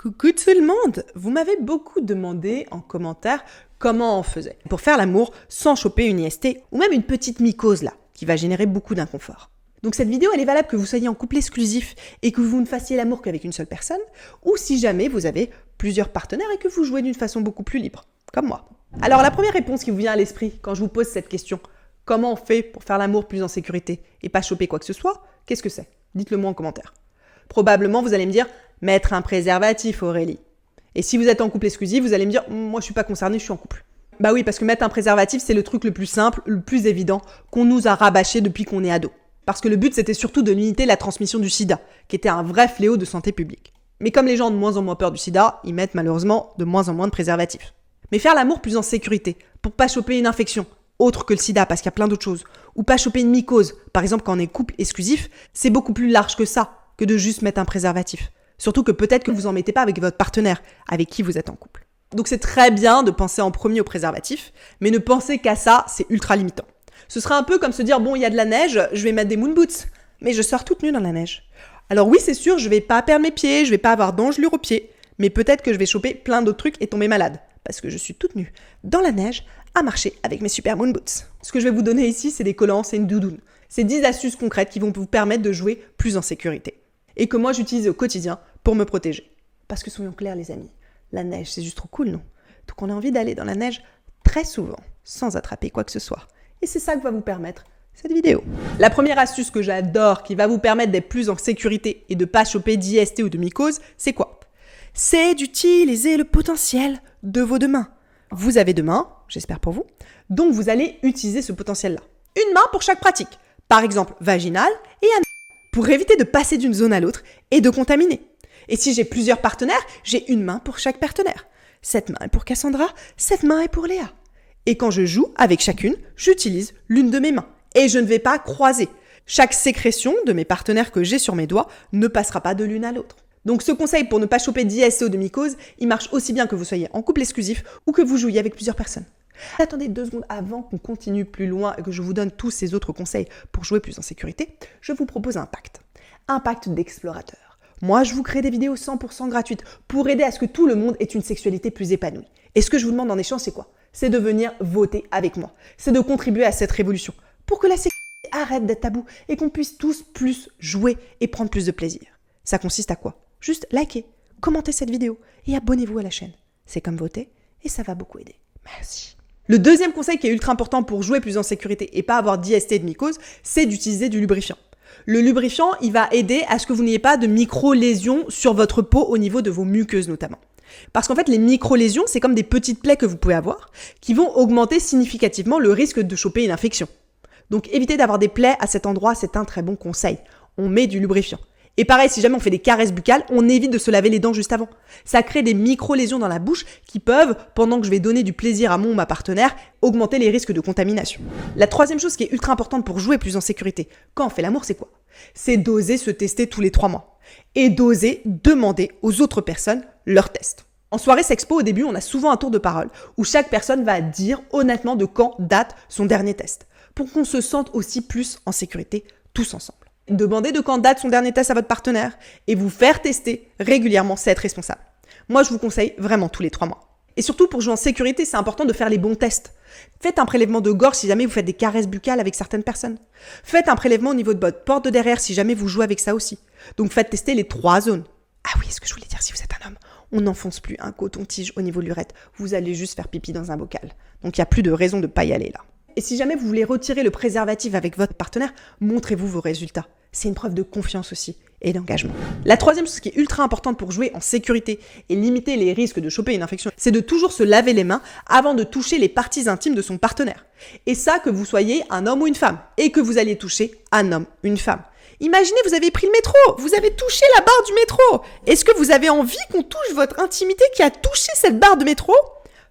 Coucou tout le monde! Vous m'avez beaucoup demandé en commentaire comment on faisait pour faire l'amour sans choper une IST ou même une petite mycose là, qui va générer beaucoup d'inconfort. Donc cette vidéo elle est valable que vous soyez en couple exclusif et que vous ne fassiez l'amour qu'avec une seule personne, ou si jamais vous avez plusieurs partenaires et que vous jouez d'une façon beaucoup plus libre, comme moi. Alors la première réponse qui vous vient à l'esprit quand je vous pose cette question, comment on fait pour faire l'amour plus en sécurité et pas choper quoi que ce soit, qu'est-ce que c'est? Dites-le moi en commentaire. Probablement vous allez me dire mettre un préservatif, Aurélie. Et si vous êtes en couple exclusif, vous allez me dire moi je suis pas concernée, je suis en couple. Bah oui, parce que mettre un préservatif c'est le truc le plus simple, le plus évident qu'on nous a rabâché depuis qu'on est ado. Parce que le but c'était surtout de limiter la transmission du sida, qui était un vrai fléau de santé publique. Mais comme les gens ont de moins en moins peur du sida, ils mettent malheureusement de moins en moins de préservatifs. Mais faire l'amour plus en sécurité, pour pas choper une infection, autre que le sida, parce qu'il y a plein d'autres choses, ou pas choper une mycose, par exemple quand on est couple exclusif, c'est beaucoup plus large que ça, que de juste mettre un préservatif. Surtout que peut-être que vous en mettez pas avec votre partenaire, avec qui vous êtes en couple. Donc c'est très bien de penser en premier au préservatif, mais ne pensez qu'à ça, c'est ultra limitant. Ce sera un peu comme se dire, bon, il y a de la neige, je vais mettre des moon boots, mais je sors toute nue dans la neige. Alors oui, c'est sûr, je vais pas perdre mes pieds, je vais pas avoir d'engelure aux pieds, mais peut-être que je vais choper plein d'autres trucs et tomber malade, parce que je suis toute nue dans la neige à marcher avec mes super moon boots. Ce que je vais vous donner ici, c'est des collants, c'est une doudoune. C'est 10 astuces concrètes qui vont vous permettre de jouer plus en sécurité. Et que moi j'utilise au quotidien pour me protéger. Parce que soyons clairs les amis, la neige c'est juste trop cool, non? Donc on a envie d'aller dans la neige très souvent, sans attraper quoi que ce soit. Et c'est ça que va vous permettre cette vidéo. La première astuce que j'adore, qui va vous permettre d'être plus en sécurité et de pas choper d'IST ou de mycose, c'est quoi? C'est d'utiliser le potentiel de vos deux mains. Vous avez deux mains, j'espère pour vous, donc vous allez utiliser ce potentiel-là. Une main pour chaque pratique. Par exemple, vaginale et anale. Pour éviter de passer d'une zone à l'autre et de contaminer. Et si j'ai plusieurs partenaires, j'ai une main pour chaque partenaire. Cette main est pour Cassandra, cette main est pour Léa. Et quand je joue avec chacune, j'utilise l'une de mes mains. Et je ne vais pas croiser. Chaque sécrétion de mes partenaires que j'ai sur mes doigts ne passera pas de l'une à l'autre. Donc ce conseil pour ne pas choper d'IST ou de mycose, il marche aussi bien que vous soyez en couple exclusif ou que vous jouiez avec plusieurs personnes. Attendez 2 secondes avant qu'on continue plus loin et que je vous donne tous ces autres conseils pour jouer plus en sécurité, je vous propose un pacte. Un pacte d'explorateur. Moi, je vous crée des vidéos 100% gratuites pour aider à ce que tout le monde ait une sexualité plus épanouie. Et ce que je vous demande en échange, c'est quoi? C'est de venir voter avec moi. C'est de contribuer à cette révolution pour que la sexualité arrête d'être tabou et qu'on puisse tous plus jouer et prendre plus de plaisir. Ça consiste à quoi? Juste liker, commentez cette vidéo et abonnez-vous à la chaîne. C'est comme voter et ça va beaucoup aider. Merci. Le deuxième conseil qui est ultra important pour jouer plus en sécurité et pas avoir d'IST et de mycose, c'est d'utiliser du lubrifiant. Le lubrifiant, il va aider à ce que vous n'ayez pas de micro-lésions sur votre peau au niveau de vos muqueuses notamment. Parce qu'en fait, les micro-lésions, c'est comme des petites plaies que vous pouvez avoir qui vont augmenter significativement le risque de choper une infection. Donc évitez d'avoir des plaies à cet endroit, c'est un très bon conseil. On met du lubrifiant. Et pareil, si jamais on fait des caresses buccales, on évite de se laver les dents juste avant. Ça crée des micro-lésions dans la bouche qui peuvent, pendant que je vais donner du plaisir à mon ou ma partenaire, augmenter les risques de contamination. La troisième chose qui est ultra importante pour jouer plus en sécurité, quand on fait l'amour, c'est quoi? C'est d'oser se tester tous les 3 mois. Et d'oser demander aux autres personnes leur test. En soirée sexpo, au début, on a souvent un tour de parole où chaque personne va dire honnêtement de quand date son dernier test. Pour qu'on se sente aussi plus en sécurité tous ensemble. Demandez de quand date son dernier test à votre partenaire et vous faire tester régulièrement, c'est être responsable. Moi, je vous conseille vraiment tous les 3 mois. Et surtout, pour jouer en sécurité, c'est important de faire les bons tests. Faites un prélèvement de gorge si jamais vous faites des caresses buccales avec certaines personnes. Faites un prélèvement au niveau de votre porte de derrière si jamais vous jouez avec ça aussi. Donc faites tester les 3 zones. Ah oui, ce que je voulais dire, si vous êtes un homme, on n'enfonce plus un coton-tige au niveau de l'urètre. Vous allez juste faire pipi dans un bocal. Donc il n'y a plus de raison de ne pas y aller là. Et si jamais vous voulez retirer le préservatif avec votre partenaire, montrez-vous vos résultats. C'est une preuve de confiance aussi et d'engagement. La troisième chose qui est ultra importante pour jouer en sécurité et limiter les risques de choper une infection, c'est de toujours se laver les mains avant de toucher les parties intimes de son partenaire. Et ça, que vous soyez un homme ou une femme, et que vous alliez toucher un homme, une femme. Imaginez, vous avez pris le métro, vous avez touché la barre du métro. Est-ce que vous avez envie qu'on touche votre intimité qui a touché cette barre de métro?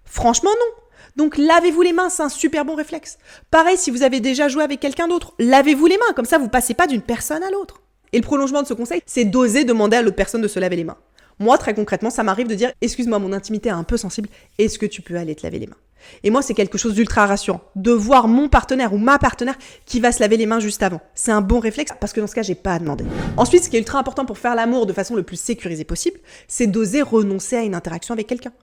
Franchement, non. Donc lavez-vous les mains, c'est un super bon réflexe. Pareil, si vous avez déjà joué avec quelqu'un d'autre, lavez-vous les mains, comme ça vous passez pas d'une personne à l'autre. Et le prolongement de ce conseil, c'est d'oser demander à l'autre personne de se laver les mains. Moi, très concrètement, ça m'arrive de dire « Excuse-moi, mon intimité est un peu sensible, est-ce que tu peux aller te laver les mains ?» Et moi, c'est quelque chose d'ultra rassurant, de voir mon partenaire ou ma partenaire qui va se laver les mains juste avant. C'est un bon réflexe parce que dans ce cas, j'ai pas à demander. Ensuite, ce qui est ultra important pour faire l'amour de façon le plus sécurisée possible, c'est d'oser renoncer à une interaction avec quelqu'un.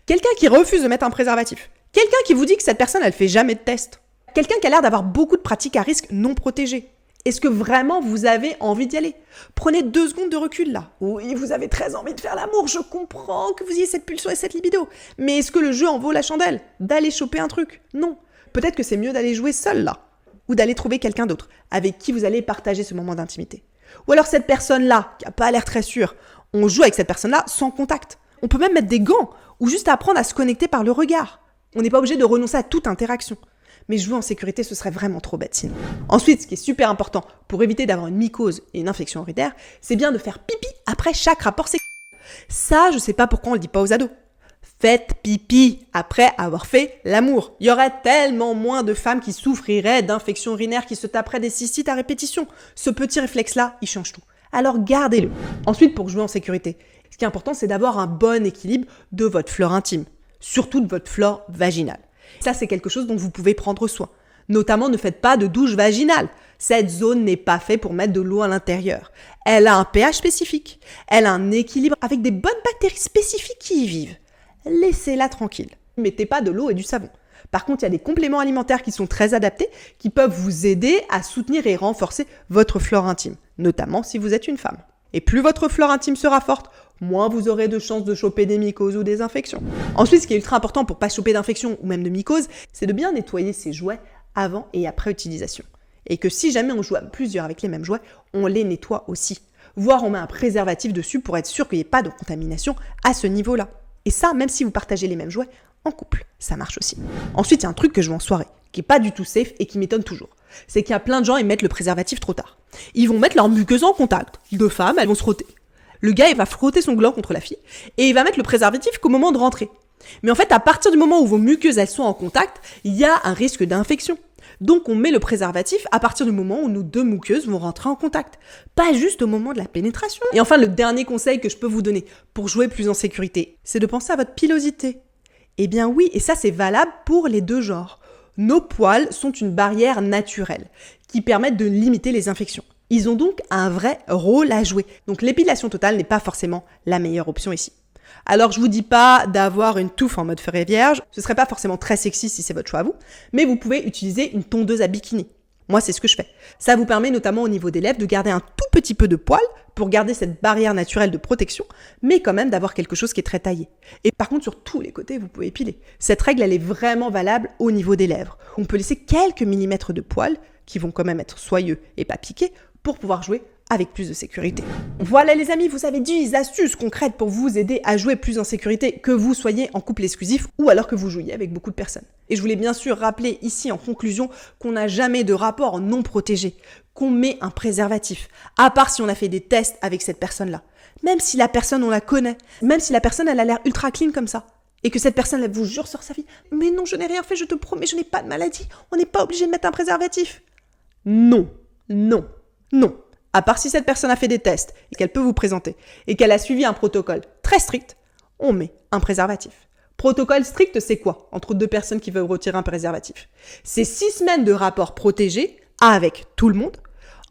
Quelqu'un qui refuse de mettre un préservatif. Quelqu'un qui vous dit que cette personne, elle fait jamais de test. Quelqu'un qui a l'air d'avoir beaucoup de pratiques à risque non protégées. Est-ce que vraiment vous avez envie d'y aller? Prenez 2 secondes de recul là. Oui, vous avez très envie de faire l'amour, je comprends que vous ayez cette pulsion et cette libido. Mais est-ce que le jeu en vaut la chandelle? D'aller choper un truc? Non. Peut-être que c'est mieux d'aller jouer seul là. Ou d'aller trouver quelqu'un d'autre, avec qui vous allez partager ce moment d'intimité. Ou alors cette personne-là, qui n'a pas l'air très sûre, on joue avec cette personne-là sans contact. On peut même mettre des gants, ou juste apprendre à se connecter par le regard. On n'est pas obligé de renoncer à toute interaction. Mais jouer en sécurité, ce serait vraiment trop bête sinon. Ensuite, ce qui est super important pour éviter d'avoir une mycose et une infection urinaire, c'est bien de faire pipi après chaque rapport sexuel. Ça, je sais pas pourquoi on le dit pas aux ados. Faites pipi après avoir fait l'amour. Il y aurait tellement moins de femmes qui souffriraient d'infections urinaires, qui se taperaient des cystites à répétition. Ce petit réflexe-là, il change tout. Alors gardez-le. Ensuite, pour jouer en sécurité, ce qui est important, c'est d'avoir un bon équilibre de votre flore intime, surtout de votre flore vaginale. Ça, c'est quelque chose dont vous pouvez prendre soin. Notamment, ne faites pas de douche vaginale. Cette zone n'est pas faite pour mettre de l'eau à l'intérieur. Elle a un pH spécifique. Elle a un équilibre avec des bonnes bactéries spécifiques qui y vivent. Laissez-la tranquille. Ne mettez pas de l'eau et du savon. Par contre, il y a des compléments alimentaires qui sont très adaptés, qui peuvent vous aider à soutenir et renforcer votre flore intime, notamment si vous êtes une femme. Et plus votre flore intime sera forte, moins vous aurez de chances de choper des mycoses ou des infections. Ensuite, ce qui est ultra important pour pas choper d'infections ou même de mycoses, c'est de bien nettoyer ses jouets avant et après utilisation. Et que si jamais on joue à plusieurs avec les mêmes jouets, on les nettoie aussi. Voire on met un préservatif dessus pour être sûr qu'il n'y ait pas de contamination à ce niveau-là. Et ça, même si vous partagez les mêmes jouets en couple, ça marche aussi. Ensuite, il y a un truc que je vois en soirée, qui est pas du tout safe et qui m'étonne toujours. C'est qu'il y a plein de gens, ils mettent le préservatif trop tard. Ils vont mettre leur muqueuse en contact. 2 femmes, elles vont se frotter. Le gars, il va frotter son gland contre la fille et il va mettre le préservatif qu'au moment de rentrer. Mais en fait, à partir du moment où vos muqueuses, elles sont en contact, il y a un risque d'infection. Donc, on met le préservatif à partir du moment où nos 2 muqueuses vont rentrer en contact. Pas juste au moment de la pénétration. Et enfin, le dernier conseil que je peux vous donner pour jouer plus en sécurité, c'est de penser à votre pilosité. Eh bien oui, et ça, c'est valable pour les 2 genres. Nos poils sont une barrière naturelle qui permettent de limiter les infections. Ils ont donc un vrai rôle à jouer. Donc l'épilation totale n'est pas forcément la meilleure option ici. Alors je vous dis pas d'avoir une touffe en mode feuille vierge, ce serait pas forcément très sexy si c'est votre choix à vous, mais vous pouvez utiliser une tondeuse à bikini. Moi, c'est ce que je fais. Ça vous permet notamment au niveau des lèvres de garder un tout petit peu de poil pour garder cette barrière naturelle de protection, mais quand même d'avoir quelque chose qui est très taillé. Et par contre, sur tous les côtés, vous pouvez épiler. Cette règle, elle est vraiment valable au niveau des lèvres. On peut laisser quelques millimètres de poils, qui vont quand même être soyeux et pas piqués, pour pouvoir jouer avec plus de sécurité. Voilà les amis, vous avez 10 astuces concrètes pour vous aider à jouer plus en sécurité, que vous soyez en couple exclusif ou alors que vous jouiez avec beaucoup de personnes. Et je voulais bien sûr rappeler ici en conclusion qu'on n'a jamais de rapport non protégé, qu'on met un préservatif, à part si on a fait des tests avec cette personne-là. Même si la personne, on la connaît, même si la personne, elle a l'air ultra clean comme ça, et que cette personne, elle vous jure sur sa vie, mais non, je n'ai rien fait, je te promets, je n'ai pas de maladie, on n'est pas obligé de mettre un préservatif. Non, non, non. À part si cette personne a fait des tests et qu'elle peut vous présenter et qu'elle a suivi un protocole très strict, on met un préservatif. Protocole strict, c'est quoi entre 2 personnes qui veulent retirer un préservatif? C'est 6 semaines de rapport protégé avec tout le monde,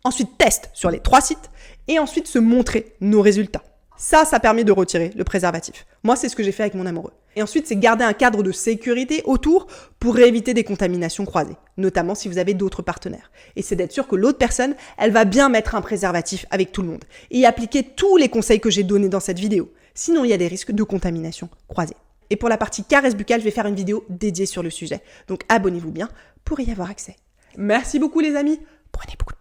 ensuite test sur les 3 sites et ensuite se montrer nos résultats. Ça permet de retirer le préservatif. Moi, c'est ce que j'ai fait avec mon amoureux. Et ensuite, c'est garder un cadre de sécurité autour pour éviter des contaminations croisées, notamment si vous avez d'autres partenaires. Et c'est d'être sûr que l'autre personne, elle va bien mettre un préservatif avec tout le monde et appliquer tous les conseils que j'ai donnés dans cette vidéo. Sinon, il y a des risques de contamination croisée. Et pour la partie caresse buccale, je vais faire une vidéo dédiée sur le sujet. Donc, abonnez-vous bien pour y avoir accès. Merci beaucoup les amis. Prenez beaucoup